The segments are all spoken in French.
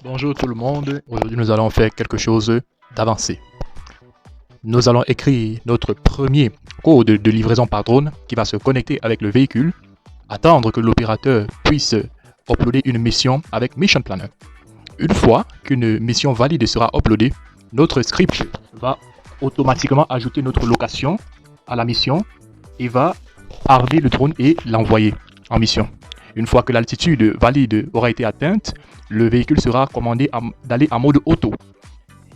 Bonjour tout le monde, aujourd'hui nous allons faire quelque chose d'avancé. Nous allons écrire notre premier code de livraison par drone qui va se connecter avec le véhicule, attendre que l'opérateur puisse uploader une mission avec Mission Planner. Une fois qu'une mission valide sera uploadée, notre script va automatiquement ajouter notre location à la mission et va harder le drone et l'envoyer en mission. Une fois que l'altitude valide aura été atteinte, le véhicule sera commandé d'aller en mode auto.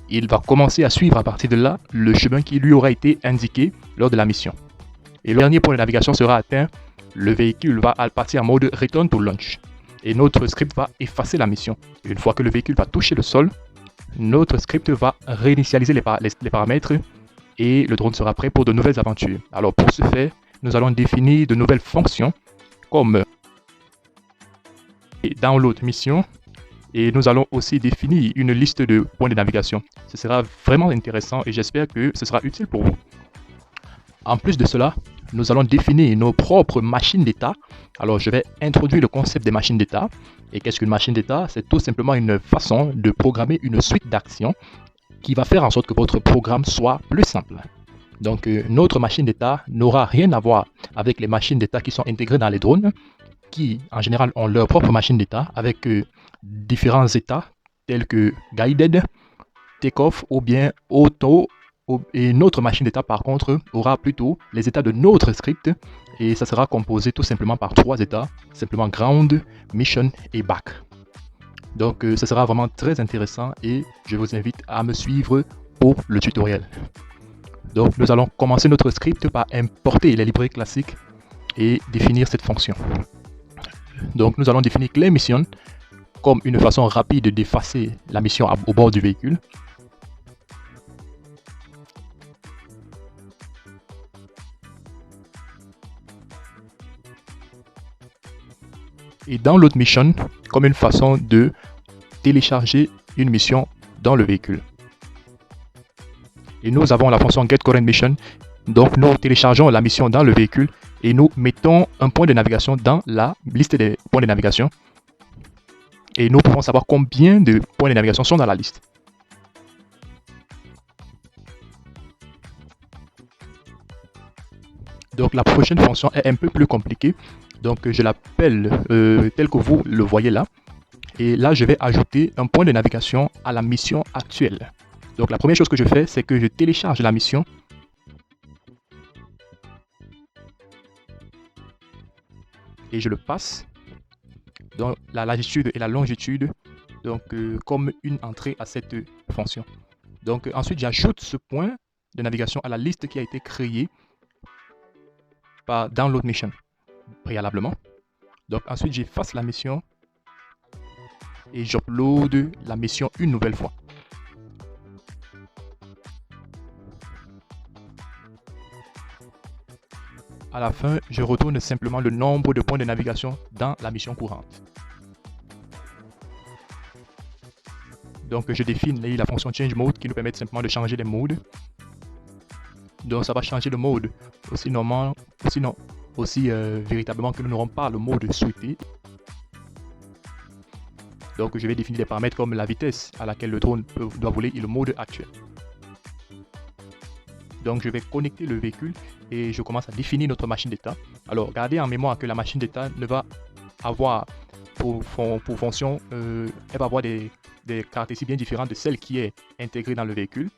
Il va commencer à suivre à partir de là le chemin qui lui aura été indiqué lors de la mission. Et le dernier point de navigation sera atteint, le véhicule va partir en mode Return to Launch. Et notre script va effacer la mission. Une fois que le véhicule va toucher le sol, notre script va réinitialiser les paramètres et le drone sera prêt pour de nouvelles aventures. Alors pour ce faire, nous allons définir de nouvelles fonctions comme download mission et nous allons aussi définir une liste de points de navigation. Ce sera vraiment intéressant et j'espère que ce sera utile pour vous. En plus de cela, nous allons définir nos propres machines d'état. Alors je vais introduire le concept des machines d'état. Et qu'est-ce qu'une machine d'état? C'est tout simplement une façon de programmer une suite d'actions qui va faire en sorte que votre programme soit plus simple. Donc notre machine d'état n'aura rien à voir avec les machines d'état qui sont intégrées dans les drones, qui en général ont leur propre machine d'état avec différents états tels que guided, take-off ou bien auto. Et notre machine d'état par contre aura plutôt les états de notre script et ça sera composé tout simplement par 3 états, simplement ground, mission et back. Donc ça sera vraiment très intéressant et je vous invite à me suivre pour le tutoriel. Donc nous allons commencer notre script par importer les librairies classiques et définir cette fonction. Donc nous allons définir clear mission comme une façon rapide d'effacer la mission au bord du véhicule. Et download mission comme une façon de télécharger une mission dans le véhicule. Et nous avons la fonction getCurrentMission. Donc nous téléchargeons la mission dans le véhicule et nous mettons un point de navigation dans la liste des points de navigation. Et nous pouvons savoir combien de points de navigation sont dans la liste. Donc la prochaine fonction est un peu plus compliquée. Donc je l'appelle tel que vous le voyez là. Et là je vais ajouter un point de navigation à la mission actuelle. Donc la première chose que je fais, c'est que je télécharge la mission. Et je le passe dans la latitude et la longitude, donc comme une entrée à cette fonction. Donc ensuite j'ajoute ce point de navigation à la liste qui a été créée par download mission préalablement. Donc ensuite j'efface la mission et j'upload la mission une nouvelle fois. À la fin, je retourne simplement le nombre de points de navigation dans la mission courante. Donc je définis la fonction change mode qui nous permet simplement de changer les modes. Donc ça va changer le mode aussi normal, véritablement que nous n'aurons pas le mode souhaité. Donc je vais définir des paramètres comme la vitesse à laquelle le drone doit voler et le mode actuel. Donc je vais connecter le véhicule et je commence à définir notre machine d'état. Alors gardez en mémoire que la machine d'état ne va avoir pour fonction, elle va avoir des caractéristiques bien différentes de celle qui est intégrée dans le véhicule.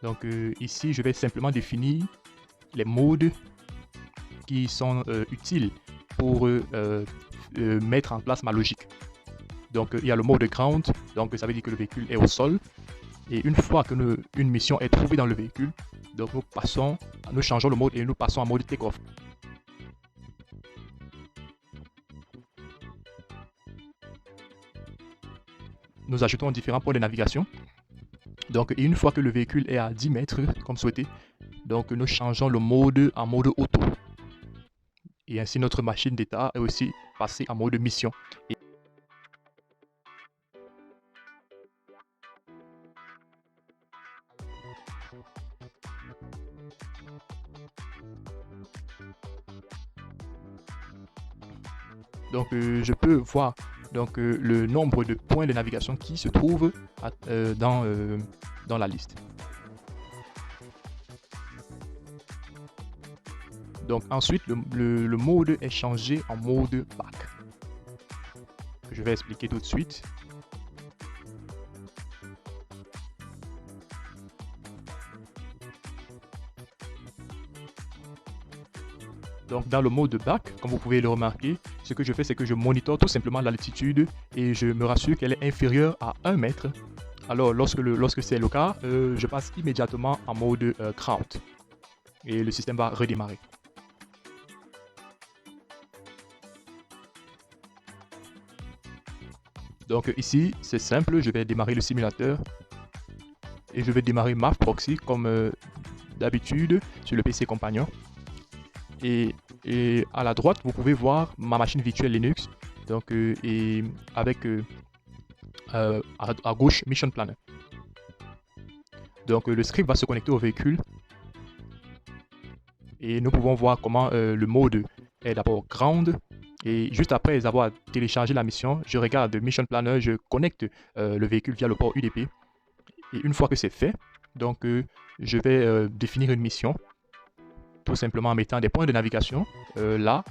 Donc ici je vais simplement définir les modes qui sont utiles pour mettre en place ma logique. Donc il y a le mode ground, donc ça veut dire que le véhicule est au sol. Et une fois que une mission est trouvée dans le véhicule, donc nous changeons le mode et nous passons en mode take-off. Nous ajoutons différents points de navigation. Donc une fois que le véhicule est à 10 mètres, comme souhaité, donc nous changeons le mode en mode auto. Et ainsi notre machine d'état est aussi passée en mode mission. Donc je peux voir donc le nombre de points de navigation qui se trouvent dans la liste. Donc ensuite, le mode est changé en mode back, que je vais expliquer tout de suite. Donc dans le mode back, comme vous pouvez le remarquer, ce que je fais, c'est que je monitore tout simplement l'altitude et je me rassure qu'elle est inférieure à 1 mètre. Alors lorsque c'est le cas, je passe immédiatement en mode ground et le système va redémarrer. Donc ici, c'est simple, je vais démarrer le simulateur et je vais démarrer MAV Proxy comme d'habitude sur le PC compagnon. Et à la droite, vous pouvez voir ma machine virtuelle Linux, donc, et avec à gauche Mission Planner. Donc le script va se connecter au véhicule et nous pouvons voir comment le mode est d'abord ground. Et juste après avoir téléchargé la mission, je regarde Mission Planner, je connecte le véhicule via le port UDP. Et une fois que c'est fait, donc je vais définir une mission, tout simplement en mettant des points de navigation là.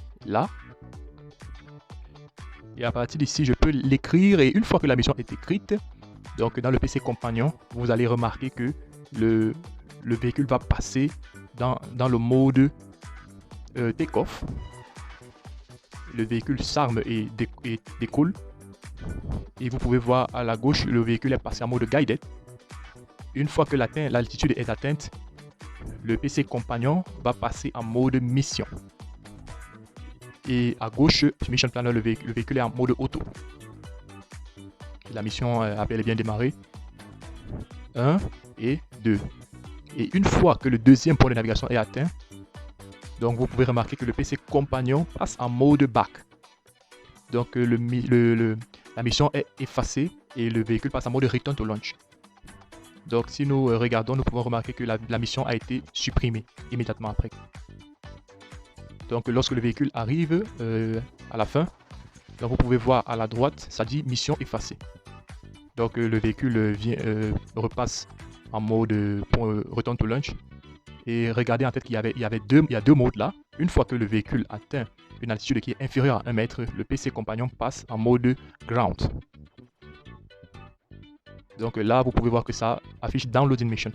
Et à partir d'ici, je peux l'écrire. Et une fois que la mission est écrite, donc dans le PC compagnon, vous allez remarquer que le véhicule va passer dans le mode take-off. Le véhicule s'arme et décolle. Et vous pouvez voir à la gauche, le véhicule est passé en mode guided. Une fois que l'altitude est atteinte, le PC compagnon va passer en mode mission. Et à gauche, sur Mission Planner, le véhicule est en mode auto. La mission a bel et bien démarré. 1 et 2. Et une fois que le deuxième point de navigation est atteint, donc vous pouvez remarquer que le PC compagnon passe en mode back. Donc la mission est effacée et le véhicule passe en mode return to launch. Donc si nous regardons, nous pouvons remarquer que la mission a été supprimée immédiatement après. Donc lorsque le véhicule arrive à la fin, donc vous pouvez voir à la droite, ça dit mission effacée. Donc le véhicule repasse en mode return to launch. Et regardez en tête qu'il y a deux modes là. Une fois que le véhicule atteint une altitude qui est inférieure à 1 mètre, le PC compagnon passe en mode ground. Donc là, vous pouvez voir que ça affiche Downloading Mission.